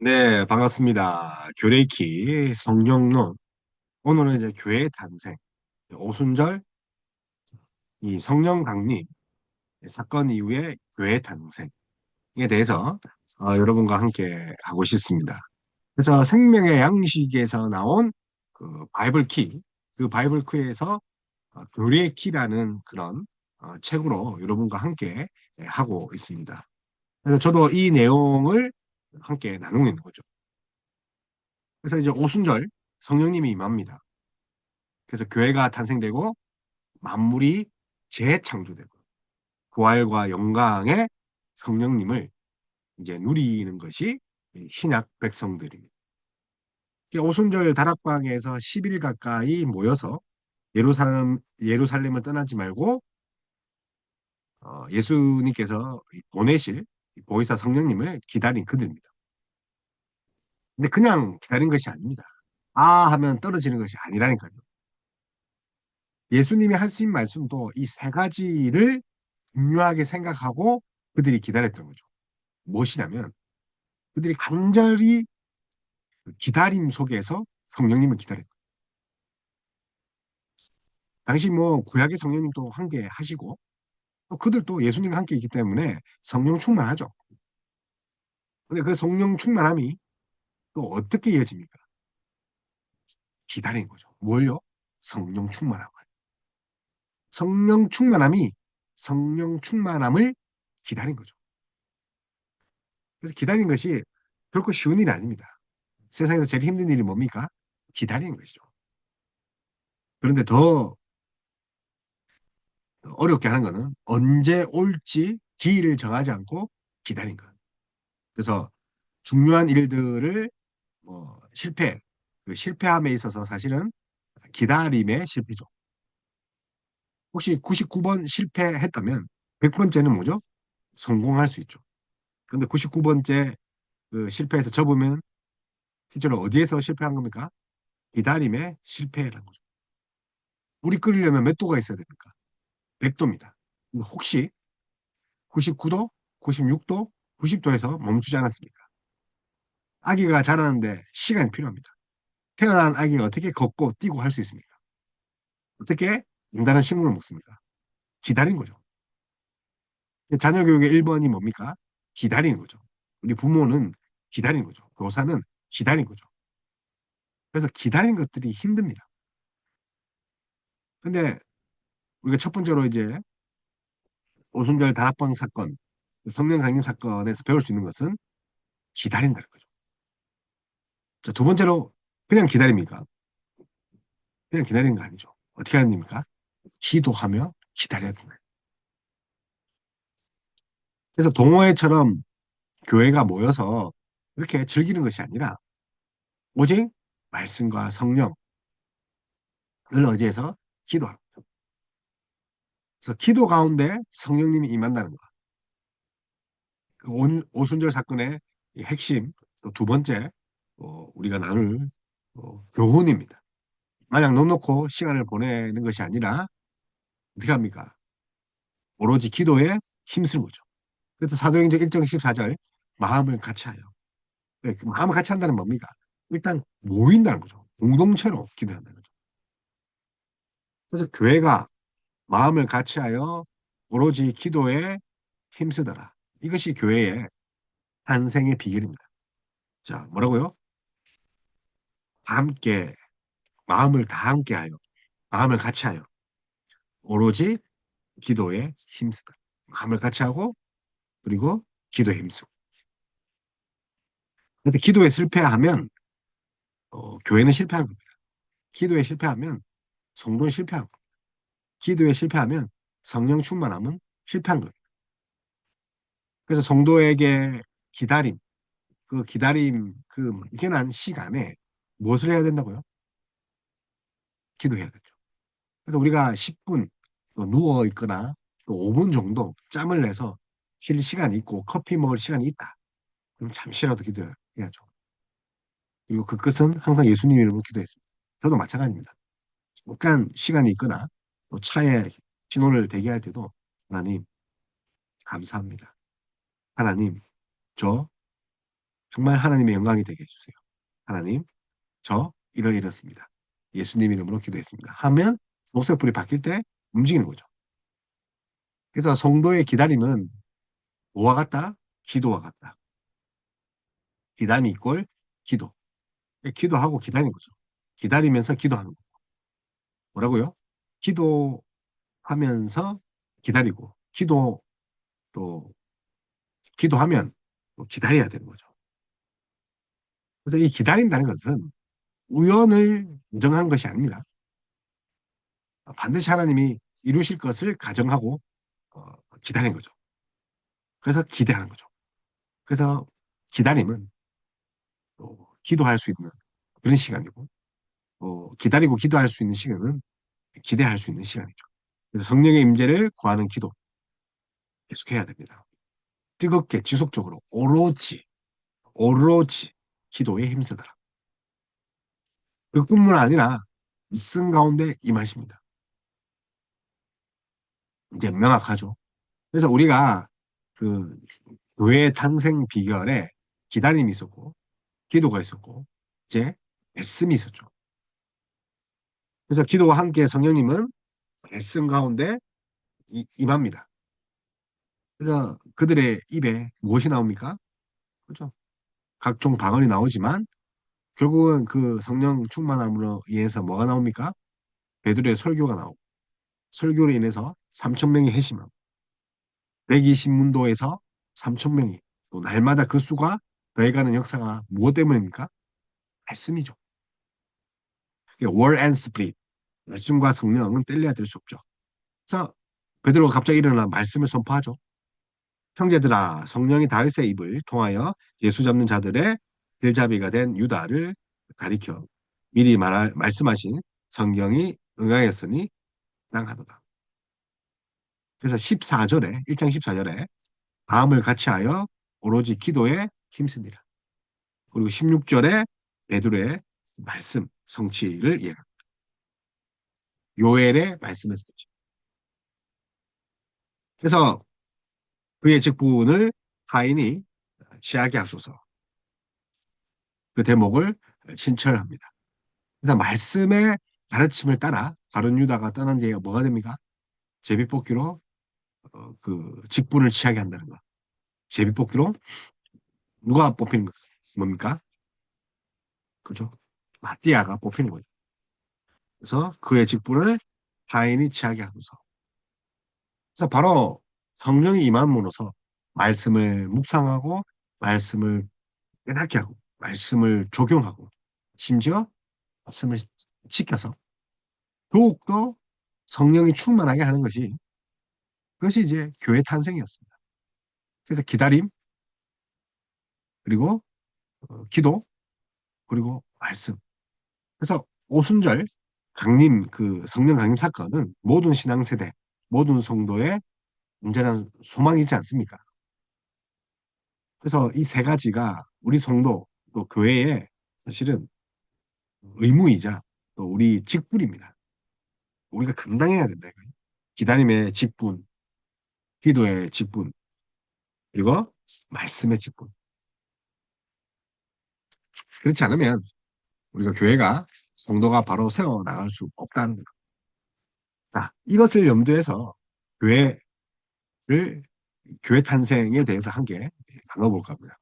네, 반갑습니다. 교레이키 성령론. 오늘은 이제 교회의 탄생, 오순절 이 성령 강림 사건 이후의 교회의 탄생에 대해서 여러분과 함께 하고 싶습니다. 그래서 생명의 양식에서 나온 그 바이블 키, 그 바이블 키에서 교리의 키라는 그런 책으로 여러분과 함께 하고 있습니다. 그래서 저도 이 내용을 함께 나누고 있는 거죠. 그래서 이제 오순절 성령님이 임합니다. 그래서 교회가 탄생되고 만물이 재창조되고 부활과 영광의 성령님을 이제 누리는 것이 신약 백성들입니다. 오순절 다락방에서 10일 가까이 모여서 예루살렘을 떠나지 말고 예수님께서 보내실 보혜사 성령님을 기다린 그들입니다. 근데 그냥 기다린 것이 아닙니다. 아 하면 떨어지는 것이 아니라니까요. 예수님이 하신 말씀도 이 세 가지를 중요하게 생각하고 그들이 기다렸던 거죠. 무엇이냐면 그들이 간절히 그 기다림 속에서 성령님을 기다렸다. 당시 뭐 구약의 성령님도 함께 하시고 또 그들도 예수님과 함께 있기 때문에 성령 충만하죠. 근데 그 성령 충만함이 또 어떻게 이어집니까? 기다린 거죠. 뭘요? 성령 충만함을. 성령 충만함이 성령 충만함을 기다린 거죠. 그래서 기다린 것이 결코 쉬운 일이 아닙니다. 세상에서 제일 힘든 일이 뭡니까? 기다리는 것이죠. 그런데 더 어렵게 하는 거는 언제 올지 기일을 정하지 않고 기다린 것. 그래서 중요한 일들을 그 실패함에 있어서 사실은 기다림의 실패죠. 혹시 99번 실패했다면 100번째는 뭐죠? 성공할 수 있죠. 근데 99번째 그 실패해서 접으면 실제로 어디에서 실패한 겁니까? 기다림의 실패라는 거죠. 물이 끓이려면 몇 도가 있어야 됩니까? 100도입니다. 혹시 99도, 96도, 90도에서 멈추지 않았습니까? 아기가 자라는데 시간이 필요합니다. 태어난 아기가 어떻게 걷고 뛰고 할 수 있습니까? 어떻게 인간은 식물을 먹습니까? 기다린 거죠. 자녀 교육의 1번이 뭡니까? 기다리는 거죠. 우리 부모는 기다리는 거죠. 교사는 기다리는 거죠. 그래서 기다리는 것들이 힘듭니다. 근데 우리가 첫 번째로 이제 오순절 다락방 사건, 성령 강림 사건에서 배울 수 있는 것은 기다린다는 거죠. 자, 두 번째로 그냥 기다립니까? 그냥 기다리는 거 아니죠. 어떻게 하는 겁니까? 기도하며 기다려야 된다. 그래서 동호회처럼 교회가 모여서 이렇게 즐기는 것이 아니라 오직 말씀과 성령을 의지해서 기도하는 거죠. 그래서 기도 가운데 성령님이 임한다는 거. 그 오순절 사건의 이 핵심 또 두 번째 우리가 나눌 교훈입니다. 마냥 넉넉고 시간을 보내는 것이 아니라 어떻게 합니까? 오로지 기도에 힘쓰는 거죠. 그래서 사도행전 1장 14절 마음을 같이 하여. 그 마음을 같이 한다는 뭡니까? 일단 모인다는 거죠. 공동체로 기도한다는 거죠. 그래서 교회가 마음을 같이하여 오로지 기도에 힘쓰더라. 이것이 교회의 탄생의 비결입니다. 자, 뭐라고요? 다 함께, 마음을 다 함께하여, 마음을 같이하여 오로지 기도에 힘쓰다. 마음을 같이하고 그리고 기도에 힘쓰고. 근데 기도에 실패하면 교회는 실패한 겁니다. 기도에 실패하면 성도는 실패한 겁니다. 기도에 실패하면 성령 충만함은 실패한 거예요. 그래서 성도에게 기다림, 그 기다림, 그 막연한 시간에 무엇을 해야 된다고요? 기도해야 되죠. 그래서 우리가 10분 또 누워 있거나 또 5분 정도 짬을 내서 쉴 시간이 있고 커피 먹을 시간이 있다. 그럼 잠시라도 기도해야죠. 그리고 그 끝은 항상 예수님 이름으로 기도했습니다. 저도 마찬가지입니다. 잠깐 시간이 있거나 또 차에 신호를 대기할 때도 하나님 감사합니다. 하나님 저 정말 하나님의 영광이 되게 해주세요. 하나님, 저 이렇습니다. 예수님 이름으로 기도했습니다. 하면 녹색불이 바뀔 때 움직이는 거죠. 그래서 성도의 기다림은 뭐와 같다? 기도와 같다. 기다림이 이꼴 기도. 기도하고 기다리는 거죠. 기다리면서 기도하는 거. 뭐라고요? 기도하면서 기다리고, 또, 기도하면 또 기다려야 되는 거죠. 그래서 이 기다린다는 것은 우연을 인정한 것이 아닙니다. 반드시 하나님이 이루실 것을 가정하고 어, 기다리는 거죠. 그래서 기대하는 거죠. 그래서 기다림은 또 기도할 수 있는 그런 시간이고, 기다리고 기도할 수 있는 시간은 기대할 수 있는 시간이죠. 그래서 성령의 임재를 구하는 기도 계속해야 됩니다. 뜨겁게 지속적으로 오로지 기도에 힘쓰더라. 그뿐만 아니라 일승 가운데 임하십니다. 이제 명확하죠. 그래서 우리가 그 교회 탄생 비결에 기다림이 있었고 기도가 있었고 이제 말씀이 있었죠. 그래서 기도와 함께 성령님은 말씀 가운데 임합니다. 그래서 그들의 입에 무엇이 나옵니까? 그렇죠. 각종 방언이 나오지만 결국은 그 성령 충만함으로 인해서 뭐가 나옵니까? 베드로의 설교가 나오고 설교로 인해서 3천 명이 회심하고 120문도에서 3천 명이 또 날마다 그 수가 더해가는 역사가 무엇 때문입니까? 말씀이죠. 월 앤 스프릿 말씀과 성령은 뗄래야 될 수 없죠. 그래서 베드로가 갑자기 일어나 말씀을 선포하죠. 형제들아 성령이 다윗의 입을 통하여 예수 잡는 자들의 길잡이가 된 유다를 가리켜 미리 말씀하신 성경이 응하였으니 땅하도다. 그래서 14절에 1장 14절에 마음을 같이하여 오로지 기도에 힘쓰니라. 그리고 16절에 베드로의 말씀 성취를 이해합니다. 요엘의 말씀을 쓰죠. 그래서 그의 직분을 하인이 취하게 하소서 그 대목을 신철합니다. 그래서 말씀의 가르침을 따라 바른 유다가 떠난 뒤에 뭐가 됩니까? 제비뽑기로 그 직분을 취하게 한다는 거. 제비뽑기로 누가 뽑히는 거 뭡니까? 그죠? 마띠아가 뽑히는 거죠. 그래서 그의 직분을 하인이 취하게 하소서. 그래서 바로 성령이 임함으로써 말씀을 묵상하고 말씀을 깨닫게 하고 말씀을 적용하고 심지어 말씀을 지켜서 더욱더 성령이 충만하게 하는 것이 그것이 이제 교회 탄생이었습니다. 그래서 기다림 그리고 기도 그리고 말씀. 그래서 오순절 강림 그 성령 강림 사건은 모든 신앙 세대 모든 성도의 온전한 소망이지 않습니까? 그래서 이 세 가지가 우리 성도 또 교회의 사실은 의무이자 또 우리 직분입니다. 우리가 감당해야 된다. 이거예요. 기다림의 직분, 기도의 직분, 그리고 말씀의 직분. 그렇지 않으면 우리가 교회가 성도가 바로 세워 나갈 수 없다는 거. 자, 이것을 염두해서 교회를 교회 탄생에 대해서 함께 나눠볼까 합니다.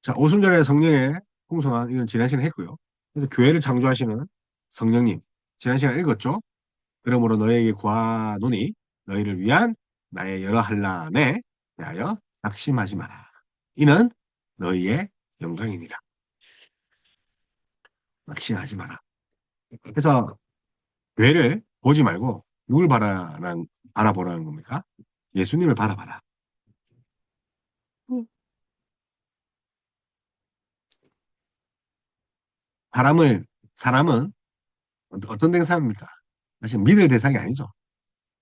자, 오순절에 성령의 풍성한 이건 지난 시간에 했고요. 그래서 교회를 창조하시는 성령님 지난 시간에 읽었죠. 그러므로 너희에게 구하노니 너희를 위한 나의 여러 한란에 대하여 낙심하지 마라. 이는 너희의 영광이니라. 낙심하지 마라. 그래서 교회를 보지 말고 누굴 바라보라는 겁니까? 예수님을 바라봐라. 사람은 어떤 대상입니까? 사실 믿을 대상이 아니죠.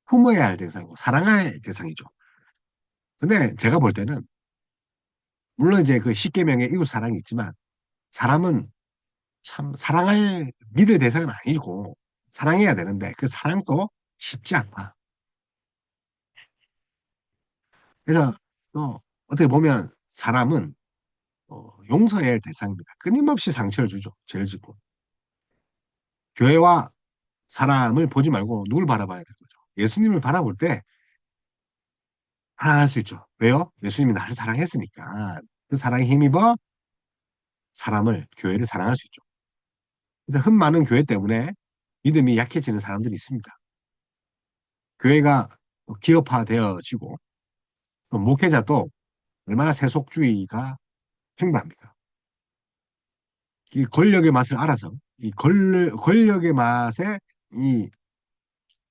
품어야 할 대상이고 사랑할 대상이죠. 근데 제가 볼 때는 물론 이제 그 십계명의 이웃 사랑이 있지만 사람은 참 사랑할 믿을 대상은 아니고 사랑해야 되는데 그 사랑도 쉽지 않다. 그래서 또 어떻게 보면 사람은 용서해야 할 대상입니다. 끊임없이 상처를 주죠. 죄를 짓고. 교회와 사람을 보지 말고 누굴 바라봐야 되는 거죠. 예수님을 바라볼 때 사랑할 수 있죠. 왜요? 예수님이 나를 사랑했으니까. 그 사랑에 힘입어 사람을, 교회를 사랑할 수 있죠. 그래서 흠 많은 교회 때문에 믿음이 약해지는 사람들이 있습니다. 교회가 기업화되어지고 또 목회자도 얼마나 세속주의가 팽배합니까? 이 권력의 맛을 알아서 이 권력의 맛에 이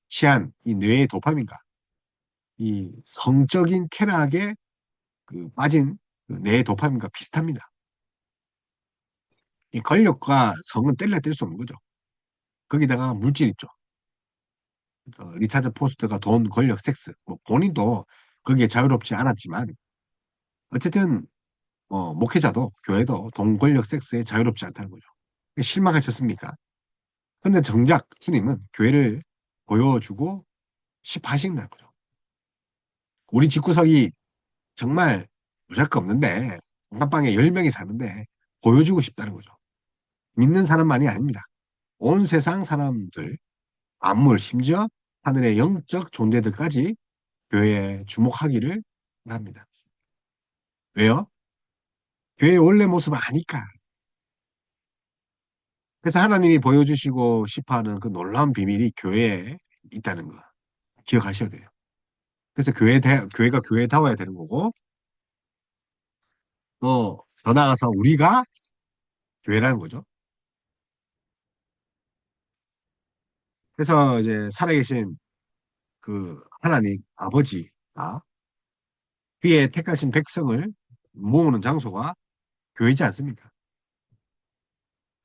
취한 이 뇌의 도파민과 이 성적인 쾌락에 그 빠진 그 뇌의 도파민과 비슷합니다. 이 권력과 성은 뗄래야 뗄 수 없는 거죠. 거기다가 물질 있죠. 그래서 리차드 포스트가 돈, 권력, 섹스. 뭐 본인도 거기에 자유롭지 않았지만 어쨌든 목회자도 교회도 돈, 권력, 섹스에 자유롭지 않다는 거죠. 실망하셨습니까? 근데 정작 주님은 교회를 보여주고 싶어 하신다는 거죠. 우리 집구석이 정말 무잘거 없는데 단칸방에 10명이 사는데 보여주고 싶다는 거죠. 믿는 사람만이 아닙니다. 온 세상 사람들, 만물, 심지어 하늘의 영적 존재들까지 교회에 주목하기를 바랍니다. 왜요? 교회의 원래 모습을 아니까. 그래서 하나님이 보여주시고 싶어하는 그 놀라운 비밀이 교회에 있다는 거 기억하셔야 돼요. 그래서 교회가 교회다워야 되는 거고, 또 더 나아가서 우리가 교회라는 거죠. 그래서 이제 살아계신 그 하나님 아버지가 그의 택하신 백성을 모으는 장소가 교회지 않습니까?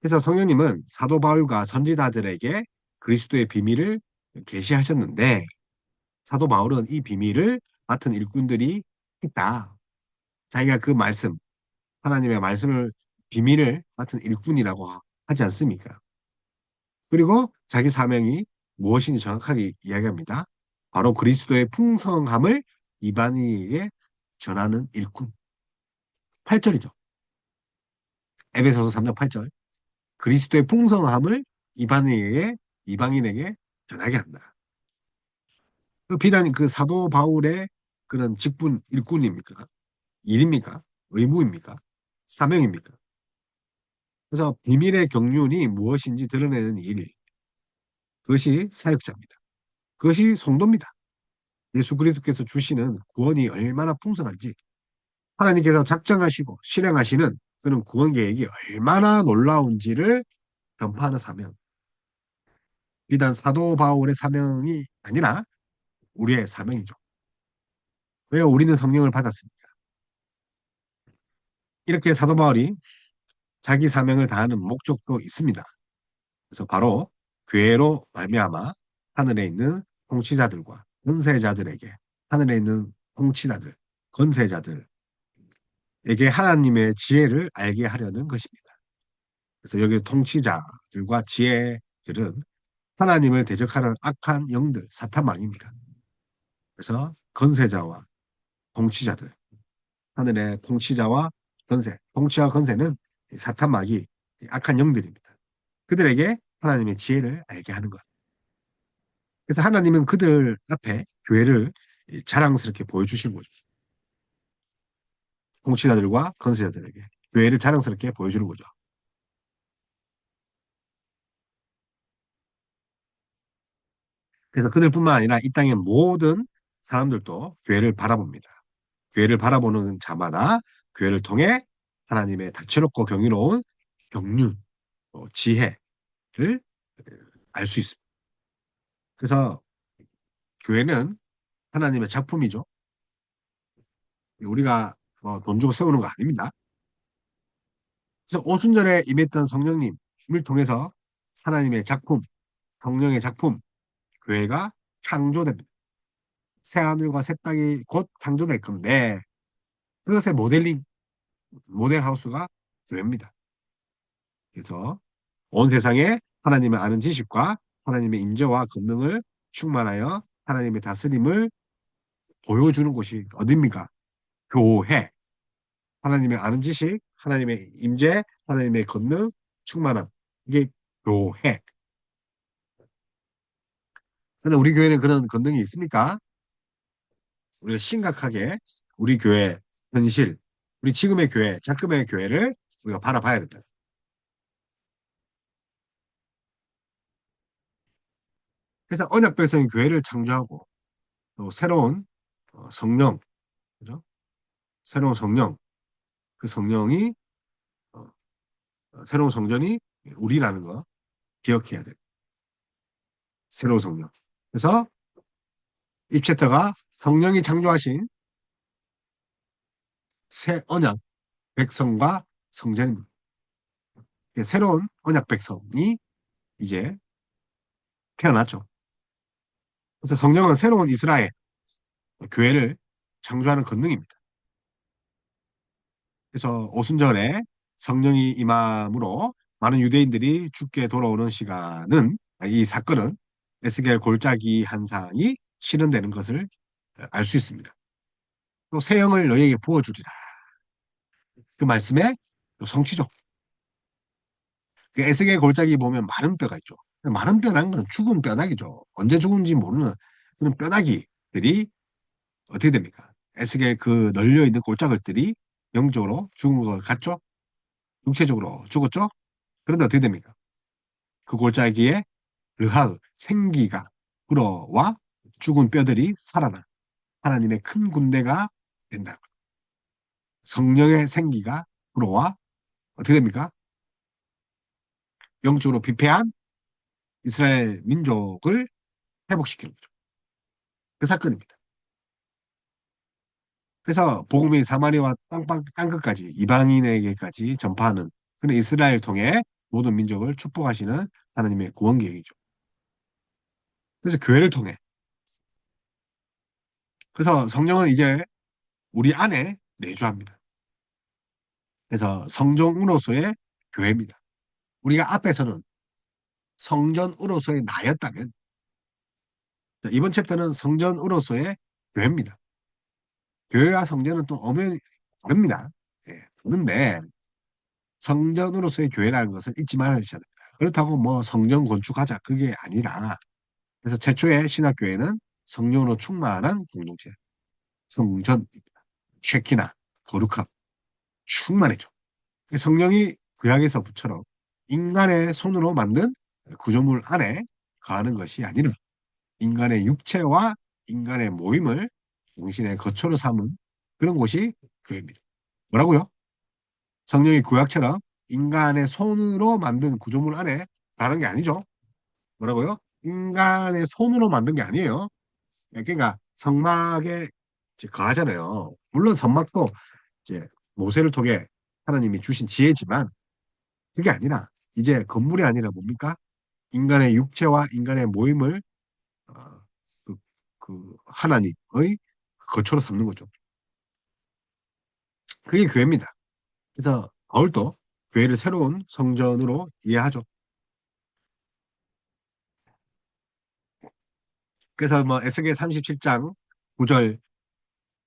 그래서 성령님은 사도 바울과 선지자들에게 그리스도의 비밀을 계시하셨는데 사도 바울은 이 비밀을 맡은 일꾼들이 있다. 자기가 그 말씀, 하나님의 말씀을 비밀을 맡은 일꾼이라고 하지 않습니까? 그리고 자기 사명이 무엇인지 정확하게 이야기합니다. 바로 그리스도의 풍성함을 이방인에게 전하는 일꾼. 8절이죠. 에베소서 3장 8절. 그리스도의 풍성함을 이방인에게 전하게 한다. 그 비단 그 사도 바울의 그런 직분 일꾼입니까? 일입니까? 의무입니까? 사명입니까? 그래서 비밀의 경륜이 무엇인지 드러내는 일, 그것이 사역자입니다. 그것이 성도입니다. 예수 그리스도께서 주시는 구원이 얼마나 풍성한지 하나님께서 작정하시고 실행하시는 그런 구원 계획이 얼마나 놀라운지를 전파하는 사명. 비단 사도 바울의 사명이 아니라 우리의 사명이죠. 왜 우리는 성령을 받았습니까? 이렇게 사도 바울이 자기 사명을 다하는 목적도 있습니다. 그래서 바로 교회로 말미암아 하늘에 있는 통치자들과 권세자들에게 하늘에 있는 통치자들, 권세자들에게 하나님의 지혜를 알게 하려는 것입니다. 그래서 여기 통치자들과 지혜들은 하나님을 대적하는 악한 영들, 사탄망입니다. 그래서 권세자와 통치자들, 하늘의 통치자와 권세, 통치와 권세는 사탄막이 악한 영들입니다. 그들에게 하나님의 지혜를 알게 하는 것. 그래서 하나님은 그들 앞에 교회를 자랑스럽게 보여주신 거죠. 통치자들과 권세자들에게 교회를 자랑스럽게 보여주는 거죠. 그래서 그들뿐만 아니라 이 땅의 모든 사람들도 교회를 바라봅니다. 교회를 바라보는 자마다 교회를 통해 하나님의 다채롭고 경이로운 경륜, 지혜를 알 수 있습니다. 그래서 교회는 하나님의 작품이죠. 우리가 돈 주고 세우는 거 아닙니다. 그래서 오순절에 임했던 성령님을 통해서 하나님의 작품, 성령의 작품, 교회가 창조됩니다. 새하늘과 새 땅이 곧 창조될 건데 그것의 모델 하우스가 교회입니다. 그래서 온 세상에 하나님을 아는 지식과 하나님의 인재와 권능을 충만하여 하나님의 다스림을 보여주는 곳이 어딥니까? 교회. 하나님의 아는 지식, 하나님의 임재, 하나님의 권능, 충만함. 이게 교회. 근데 우리 교회는 그런 권능이 있습니까? 우리가 심각하게 우리 교회 현실, 우리 지금의 교회, 작금의 교회를 우리가 바라봐야 된다. 그래서 언약 백성이 교회를 창조하고 또 새로운 성령, 그죠? 새로운 성령, 그 성령이 어, 새로운 성전이 우리라는 거 기억해야 돼. 새로운 성령. 그래서 이 챕터가 성령이 창조하신 새 언약 백성과 성전입니다. 새로운 언약 백성이 이제 태어났죠. 그래서 성령은 새로운 이스라엘 교회를 창조하는 권능입니다. 그래서 오순절에 성령이 임함으로 많은 유대인들이 죽게 돌아오는 시간은 이 사건은 에스겔 골짜기 한상이 실현되는 것을 알 수 있습니다. 또 새 영을 너희에게 부어주리라. 그 말씀의 성취죠. 그 에스겔 골짜기 보면 마른 뼈가 있죠. 마른 뼈라는 건 죽은 뼈다귀죠. 언제 죽은지 모르는 그런 뼈다귀들이 어떻게 됩니까? 에스겔 그 널려 있는 골짜기들이 영적으로 죽은 것 같죠? 육체적으로 죽었죠? 그런데 어떻게 됩니까? 그 골짜기에 르하의 생기가 불어와 죽은 뼈들이 살아나 하나님의 큰 군대가 된다. 성령의 생기가 불어와 어떻게 됩니까? 영적으로 피폐한 이스라엘 민족을 회복시키는 거죠. 그 사건입니다. 그래서 복음이 사마리아와 땅끝까지 이방인에게까지 전파하는 그런 이스라엘 통해 모든 민족을 축복하시는 하나님의 구원 계획이죠. 그래서 교회를 통해 그래서 성령은 이제 우리 안에 내주합니다. 그래서 성전으로서의 교회입니다. 우리가 앞에서는 성전으로서의 나였다면 이번 챕터는 성전으로서의 교회입니다. 교회와 성전은 또 엄연히 다릅니다. 예, 다른데 성전으로서의 교회라는 것을 잊지 말아야 됩니다. 그렇다고 뭐 성전 건축하자 그게 아니라 그래서 최초의 신학교회는 성령으로 충만한 공동체 성전 쉐키나 거룩함 충만했죠. 성령이 구약에서부처럼 인간의 손으로 만든 구조물 안에 거하는 것이 아니라 인간의 육체와 인간의 모임을 당신의 거처로 삼은 그런 곳이 교회입니다. 뭐라고요? 성령이 구약처럼 인간의 손으로 만든 구조물 안에 가는 게 아니죠. 뭐라고요? 인간의 손으로 만든 게 아니에요. 그러니까 성막에 이제 거하잖아요. 물론 성막도 이제 모세를 통해 하나님이 주신 지혜지만 그게 아니라 이제 건물이 아니라 뭡니까? 인간의 육체와 인간의 모임을 어, 그, 그 하나님의 거처로 삼는 거죠. 그게 교회입니다. 그래서 바울도 교회를 새로운 성전으로 이해하죠. 그래서 뭐 에스겔 37장 9절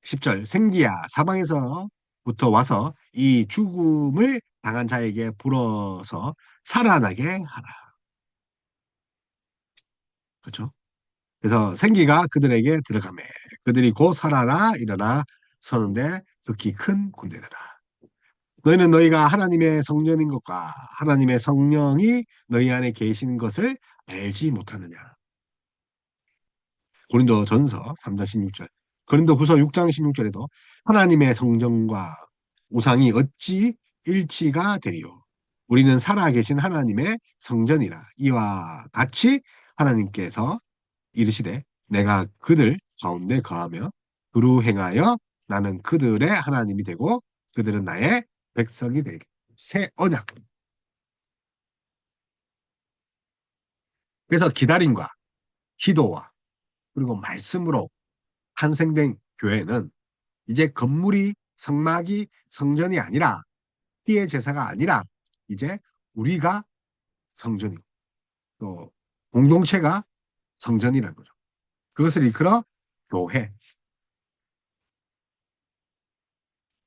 10절 생기야 사방에서부터 와서 이 죽음을 당한 자에게 불어서 살아나게 하라. 그렇죠? 그래서 생기가 그들에게 들어가매 그들이 곧 살아나 일어나 서는데 극히 큰 군대더라. 너희는 너희가 하나님의 성전인 것과 하나님의 성령이 너희 안에 계신 것을 알지 못하느냐. 고린도 전서 3장 16절. 고린도 후서 6장 16절에도 하나님의 성전과 우상이 어찌 일치가 되리요. 우리는 살아계신 하나님의 성전이라. 이와 같이 하나님께서 이르시되 내가 그들 가운데 거하며 그루 행하여 나는 그들의 하나님이 되고 그들은 나의 백성이 되리라. 새 언약. 그래서 기다림과 기도와 그리고 말씀으로 탄생된 교회는 이제 건물이 성막이 성전이 아니라 피의 제사가 아니라 이제 우리가 성전이고 또 공동체가 성전이라는 거죠. 그것을 이끌어 교회.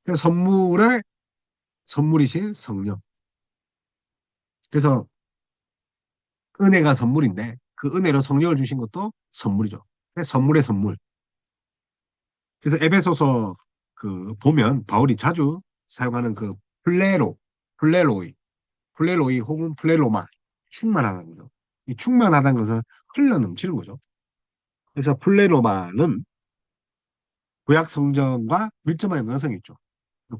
그래서 선물의 선물이신 성령. 그래서 은혜가 선물인데 그 은혜로 성령을 주신 것도 선물이죠. 그래서 선물의 선물. 그래서 에베소서 그 보면 바울이 자주 사용하는 그 플레로, 플레로이, 플레로이 혹은 플레로마 충만하다는 거죠. 이 충만하다는 것은 흘러 넘치는 거죠. 그래서 플레로마는 구약 성전과 밀접한 연관성이 있죠.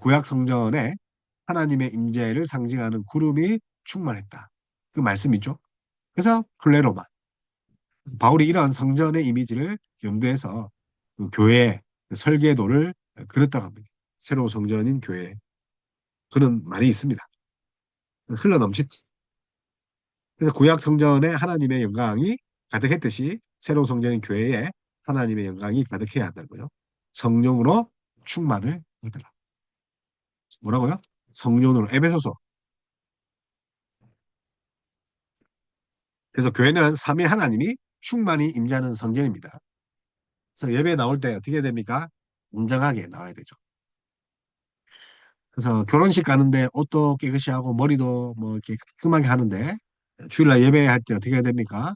구약 성전에 하나님의 임재를 상징하는 구름이 충만했다. 그 말씀이죠. 그래서 플레로마. 바울이 이런 성전의 이미지를 염두해서 그 교회 그 설계도를 그렸다고 합니다. 새로운 성전인 교회. 그런 말이 있습니다. 흘러 넘치지. 그래서 구약 성전에 하나님의 영광이 가득했듯이 새로운 성전인 교회에 하나님의 영광이 가득해야 한다는 거죠. 성령으로 충만을 받으라. 뭐라고요? 성령으로 에베소서. 그래서 교회는 삼위 하나님이 충만히 임재하는 성전입니다. 그래서 예배 나올 때 어떻게 됩니까? 웅장하게 나와야 되죠. 그래서 결혼식 가는데 옷도 깨끗이 하고 머리도 뭐 이렇게 깔끔하게 하는데 주일날 예배할 때 어떻게 해야 됩니까?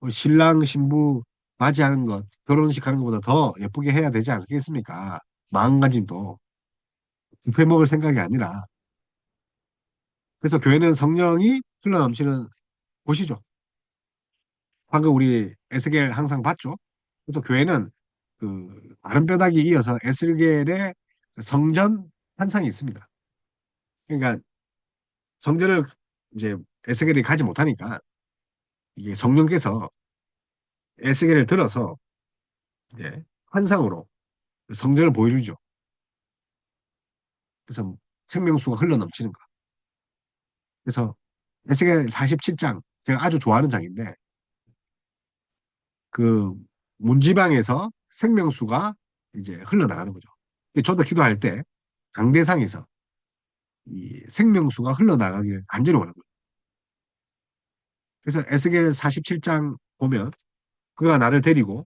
우리 신랑 신부 맞이하는 것, 결혼식 하는 것보다 더 예쁘게 해야 되지 않겠습니까? 마음가짐도 뷔페 먹을 생각이 아니라. 그래서 교회는 성령이 흘러넘치는 곳이죠. 방금 우리 에스겔 항상 봤죠? 그래서 교회는 그 마른 뼈다귀 이어서 에스겔의 성전 환상이 있습니다. 그러니까 성전을 이제 에스겔이 가지 못하니까 이게 성령께서 에스겔을 들어서 이제 환상으로 성전을 보여주죠. 그래서 생명수가 흘러넘치는 거. 그래서 에스겔 47장 제가 아주 좋아하는 장인데 그 문지방에서 생명수가 이제 흘러나가는 거죠. 저도 기도할 때 강대상에서 이 생명수가 흘러나가기를 간절히 원하는 거예요. 그래서 에스겔 47장 보면 그가 나를 데리고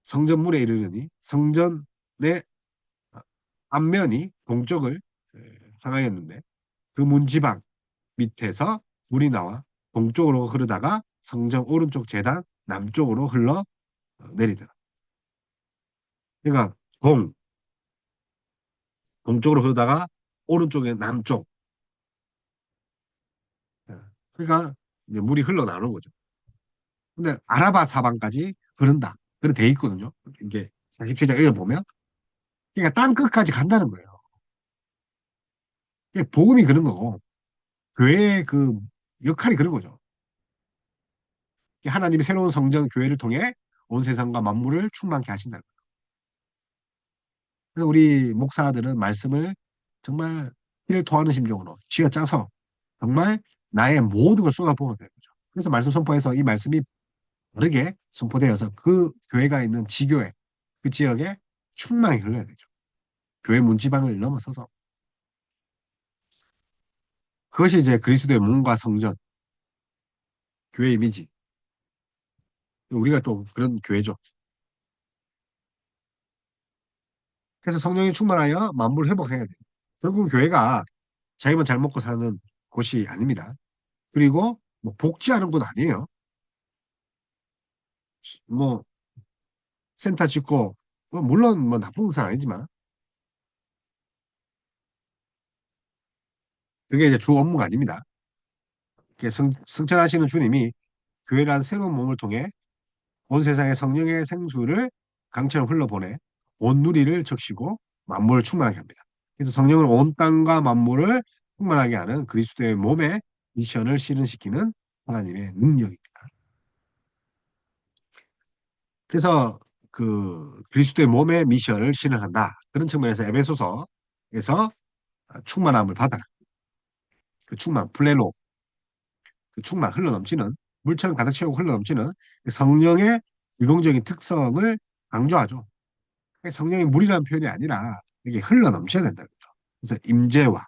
성전문에 이르르니 성전의 앞면이 동쪽을 향하였는데 그 문지방 밑에서 물이 나와 동쪽으로 흐르다가 성전 오른쪽 제단 남쪽으로 흘러 내리더라. 그러니까 동쪽으로 흐르다가 오른쪽에 남쪽. 예. 그러니까 이제 물이 흘러나오는 거죠. 근데 아라바 사방까지 흐른다. 그렇게 돼 있거든요. 이게 47장 읽어보면. 그러니까 땅 끝까지 간다는 거예요. 이게 복음이 그런 거고 교회의 그 역할이 그런 거죠. 하나님이 새로운 성전 교회를 통해 온 세상과 만물을 충만케 하신다는 거예요. 그래서 우리 목사들은 말씀을 정말 피를 토하는 심정으로 쥐어짜서 정말 나의 모든 걸 쏟아부어야 되는 거죠. 그래서 말씀 선포해서 이 말씀이 바르게 선포되어서 그 교회가 있는 지교회, 그 지역에 충만히 흘러야 되죠. 교회 문지방을 넘어서서. 그것이 이제 그리스도의 몸과 성전, 교회 이미지. 우리가 또 그런 교회죠. 그래서 성령이 충만하여 만물을 회복해야 돼요. 결국 교회가 자기만 잘 먹고 사는 곳이 아닙니다. 그리고 뭐 복지하는 곳 아니에요. 뭐 센터 짓고 물론 뭐 나쁜 것은 아니지만 그게 이제 주 업무가 아닙니다. 승천하시는 주님이 교회라는 새로운 몸을 통해 온 세상에 성령의 생수를 강처럼 흘러보내 온 누리를 적시고 만물을 충만하게 합니다. 그래서 성령을 온 땅과 만물을 충만하게 하는 그리스도의 몸에 미션을 실현시키는 하나님의 능력입니다. 그래서 그 그리스도의 몸의 미션을 실현한다. 그런 측면에서 에베소서에서 충만함을 받아라. 그 충만, 플레로, 그 충만, 흘러넘치는 물처럼 가득 채우고 흘러넘치는 성령의 유동적인 특성을 강조하죠. 성령이 물이라는 표현이 아니라 이게 흘러넘쳐야 된다는 거죠. 그래서 임재와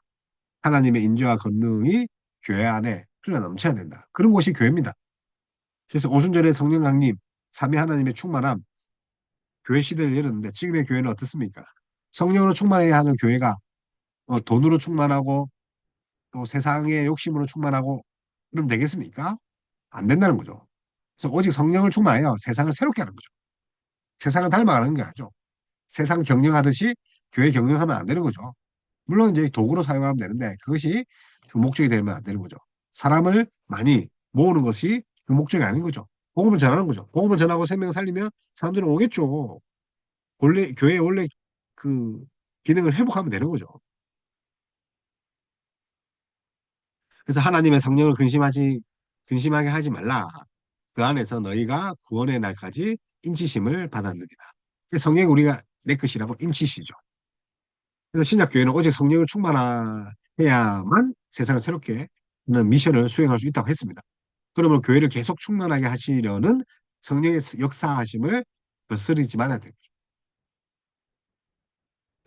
하나님의 인재와 권능이 교회 안에 흘러넘쳐야 된다. 그런 곳이 교회입니다. 그래서 오순절에 성령 강림, 삼위 하나님의 충만함, 교회 시대를 열었는데 지금의 교회는 어떻습니까? 성령으로 충만해야 하는 교회가 돈으로 충만하고 또 세상의 욕심으로 충만하고 그러면 되겠습니까? 안 된다는 거죠. 그래서 오직 성령을 충만하여 세상을 새롭게 하는 거죠. 세상을 닮아가는 게 아니죠. 세상 경영하듯이 교회 경영하면 안 되는 거죠. 물론 이제 도구로 사용하면 되는데 그것이 그 목적이 되면 안 되는 거죠. 사람을 많이 모으는 것이 그 목적이 아닌 거죠. 복음을 전하는 거죠. 복음을 전하고 생명을 살리면 사람들은 오겠죠. 원래 교회의 원래 그 기능을 회복하면 되는 거죠. 그래서 하나님의 성령을 근심하게 하지 말라. 그 안에서 너희가 구원의 날까지 인치심을 받았느니라. 성령이 우리가 내 것이라고 인치시죠. 그래서 신약 교회는 오직 성령을 충만해야만 세상을 새롭게 하는 미션을 수행할 수 있다고 했습니다. 그러면 교회를 계속 충만하게 하시려는 성령의 역사하심을 거스르지 말아야 돼요.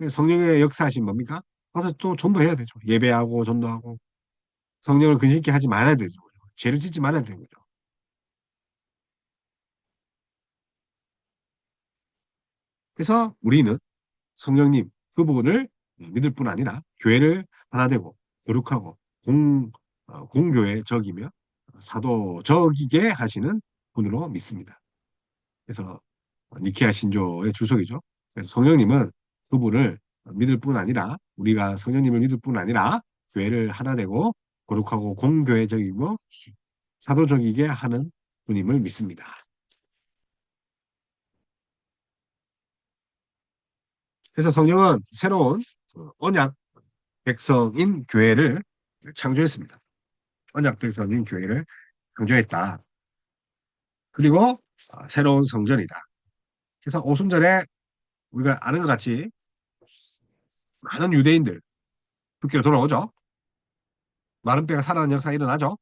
성령의 역사하심 뭡니까? 가서 또 전도해야 되죠. 예배하고 전도하고 성령을 근심 있게 하지 말아야 되죠. 죄를 짓지 말아야 되는 거죠. 그래서 우리는 성령님 그분을 믿을 뿐 아니라 교회를 하나 되고 거룩하고 공교회적이며 사도적이게 하시는 분으로 믿습니다. 그래서 니케아 신조의 주석이죠. 그래서 성령님은 그분을 믿을 뿐 아니라 우리가 성령님을 믿을 뿐 아니라 교회를 하나 되고 거룩하고 공교회적이고 사도적이게 하는 분임을 믿습니다. 그래서 성령은 새로운 언약 백성인 교회를 창조했습니다. 언약 백성인 교회를 창조했다. 그리고 새로운 성전이다. 그래서 오순절에 우리가 아는 것 같이 많은 유대인들 국교로 돌아오죠. 마른 뼈가 살아나는 역사가 일어나죠.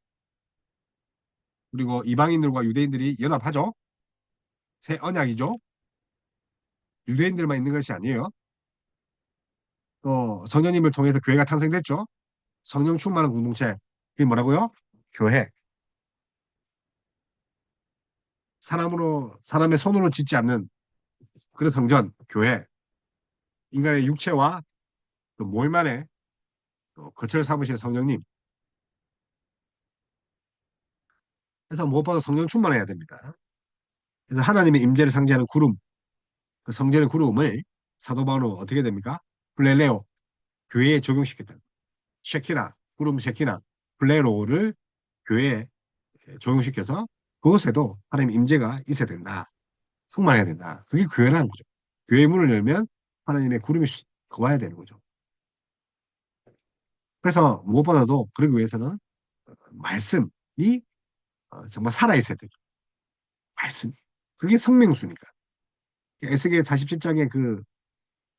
그리고 이방인들과 유대인들이 연합하죠. 새 언약이죠. 유대인들만 있는 것이 아니에요. 또 성령님을 통해서 교회가 탄생됐죠. 성령 충만한 공동체. 그게 뭐라고요? 교회. 사람의 손으로 짓지 않는 그런 성전, 교회. 인간의 육체와 그 모임만의 거처를 삼으시는 성령님. 그래서 무엇보다 성령 충만해야 됩니다. 그래서 하나님의 임재를 상징하는 구름, 그 성전의 구름을 사도 바울은 어떻게 됩니까? 플레레오, 교회에 적용시켰다. 쉐키나, 구름 쉐키나, 플레로를 교회에 적용시켜서 그곳에도 하나님의 임재가 있어야 된다. 충만해야 된다. 그게 교회라는 거죠. 교회 문을 열면 하나님의 구름이 와야 되는 거죠. 그래서 무엇보다도 그러기 위해서는 말씀이 정말 살아있어야 되죠. 말씀. 그게 성명수니까. 에스겔 47장의 그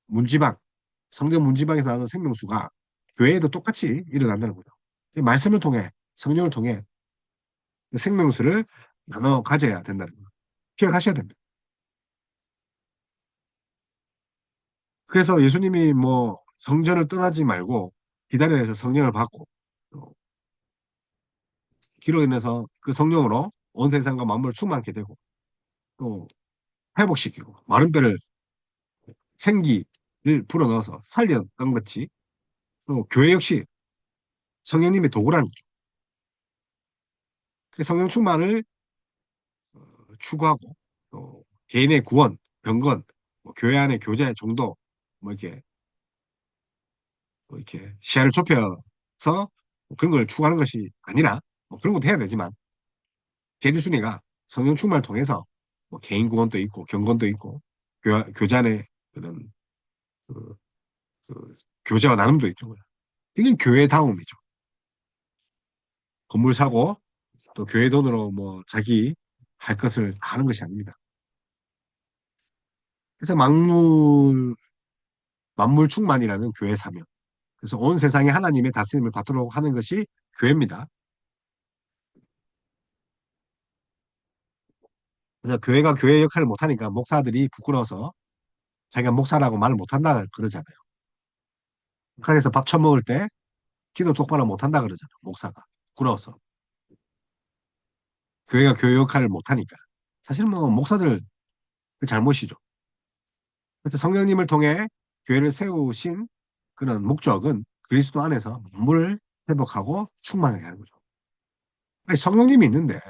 문지방, 성경 문지방에서 나오는 생명수가 교회에도 똑같이 일어난다는 거죠. 말씀을 통해, 성령을 통해 그 생명수를 나눠 가져야 된다는 거죠. 기억하셔야 됩니다. 그래서 예수님이 뭐 성전을 떠나지 말고 기다려야 해서 성령을 받고 또 기로 인해서 그 성령으로 온 세상과 만물을 충만케 되고 또 회복시키고 마른 뼈를 생기를 불어넣어서 살렸던 것이 또 교회 역시 성령님의 도구라는 거죠. 그 성령 충만을 추구하고 또 개인의 구원, 병건, 뭐 교회 안의 교제 정도 뭐 이렇게 시야를 좁혀서 뭐 그런 걸 추구하는 것이 아니라 뭐 그런 것도 해야 되지만 개인 순위가 성령 충만을 통해서 뭐 개인 구원도 있고 경건도 있고 교제 안에 그런 그, 그 교제와 나눔도 있죠. 이게 교회다움이죠. 건물 사고 또 교회 돈으로 뭐 자기 할 것을 다 하는 것이 아닙니다. 그래서 만물 충만이라는 교회 사명. 그래서 온 세상에 하나님의 다스림을 받도록 하는 것이 교회입니다. 그래서 교회가 교회 역할을 못하니까 목사들이 부끄러워서 자기가 목사라고 말을 못한다 그러잖아요. 북한에서 밥 처먹을 때 기도 똑바로 못한다 그러잖아요. 목사가. 부끄러워서. 교회가 교회 역할을 못하니까. 사실 뭐 목사들 잘못이죠. 그래서 성령님을 통해 교회를 세우신 그런 목적은 그리스도 안에서 만물을 회복하고 충만하게 하는 거죠. 아니, 성령님이 있는데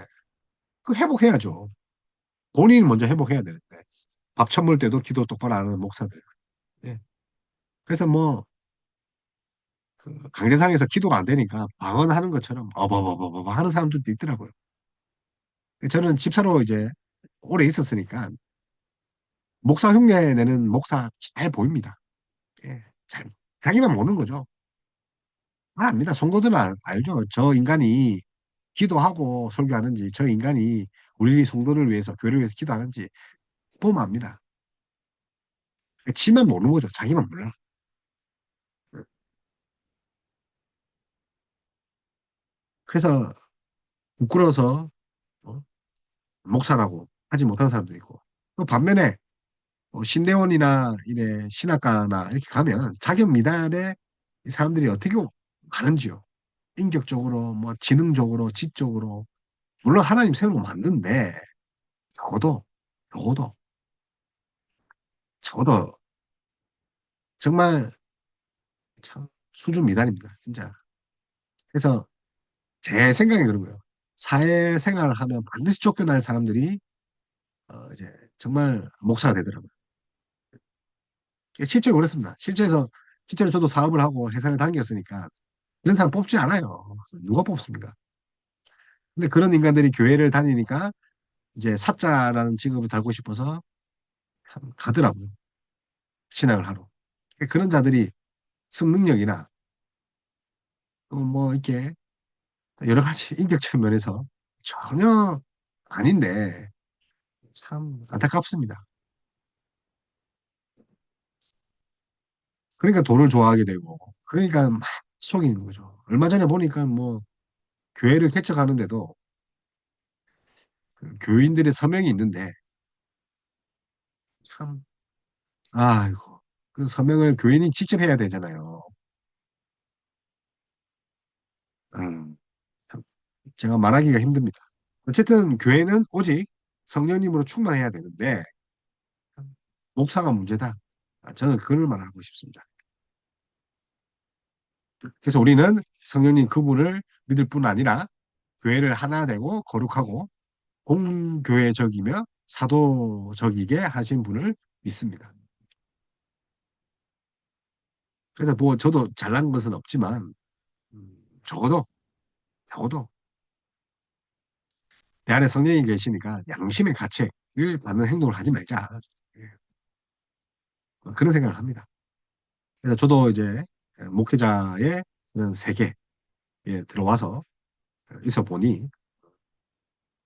그 회복해야죠. 본인이 먼저 회복해야 되는데 밥 처먹을 때도 기도 똑바로 안 하는 목사들. 예. 그래서 뭐 강대상에서 기도가 안 되니까 방언하는 것처럼 어버버버버 하는 사람들도 있더라고요. 저는 집사로 이제 오래 있었으니까 목사 흉내 내는 목사 잘 보입니다. 예. 잘 자기만 모르는 거죠. 잘 압니다. 성도들은 알죠. 저 인간이 기도하고 설교하는지 저 인간이 우리 성도를 위해서 교회를 위해서 기도하는지 보면 압니다. 지만 모르는 거죠. 자기만 몰라. 그래서 부끄러워서 어? 목사라고 하지 못하는 사람도 있고 또 반면에 신대원이나 이래 신학과나 이렇게 가면 자격 미달의 사람들이 어떻게 많은지요. 인격적으로 뭐 지능적으로 지적으로 물론 하나님 세우는 거 맞는데 적어도 적어도 적어도 정말 참 수준 미달입니다. 진짜. 그래서 제 생각에 그런 거예요. 사회생활을 하면 반드시 쫓겨날 사람들이 이제 정말 목사가 되더라고요. 실제로 그렇습니다. 실제로 저도 사업을 하고 회사를 다녔으니까 그런 사람 뽑지 않아요. 누가 뽑습니까? 근데 그런 인간들이 교회를 다니니까 이제 사자라는 직업을 달고 싶어서 참 가더라고요. 신학을 하러. 그런 자들이 승능력이나 또 뭐 이렇게 여러 가지 인격적인 면에서 전혀 아닌데 참 안타깝습니다. 그러니까 돈을 좋아하게 되고 그러니까 막 속이는 거죠. 얼마 전에 보니까 뭐 교회를 개척하는데도 그 교인들의 서명이 있는데 참 아이고 그 서명을 교인이 직접 해야 되잖아요. 음, 참 제가 말하기가 힘듭니다. 어쨌든 교회는 오직 성령님으로 충만해야 되는데 목사가 문제다. 저는 그걸 말하고 싶습니다. 그래서 우리는 성령님 그분을 믿을 뿐 아니라 교회를 하나 되고 거룩하고 공교회적이며 사도적이게 하신 분을 믿습니다. 그래서 뭐 저도 잘난 것은 없지만 적어도 적어도 내 안에 성령이 계시니까 양심의 가책을 받는 행동을 하지 말자. 예, 그런 생각을 합니다. 그래서 저도 이제 목회자의 그런 세계에 들어와서 있어 보니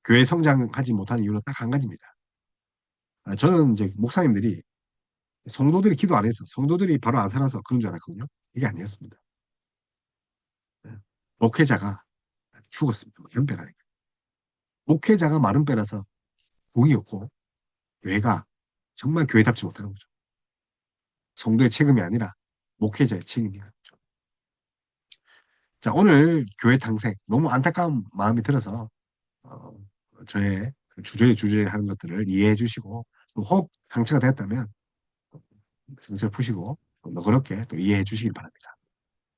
교회 성장하지 못하는 이유는 딱 한 가지입니다. 저는 이제 목사님들이 성도들이 기도 안 해서 성도들이 바로 안 살아서 그런 줄 알았거든요. 이게 아니었습니다. 예, 목회자가 죽었습니다. 연배라니까. 목회자가 마른 빼라서 복이 없고 교회가 정말 교회답지 못하는 거죠. 성도의 책임이 아니라 목회자의 책임이죠. 자, 오늘 교회 탕생 너무 안타까운 마음이 들어서 어, 저의 주저리 하는 것들을 이해해 주시고 또 혹 상처가 되었다면 상처를 푸시고 너그럽게 또 이해해 주시길 바랍니다.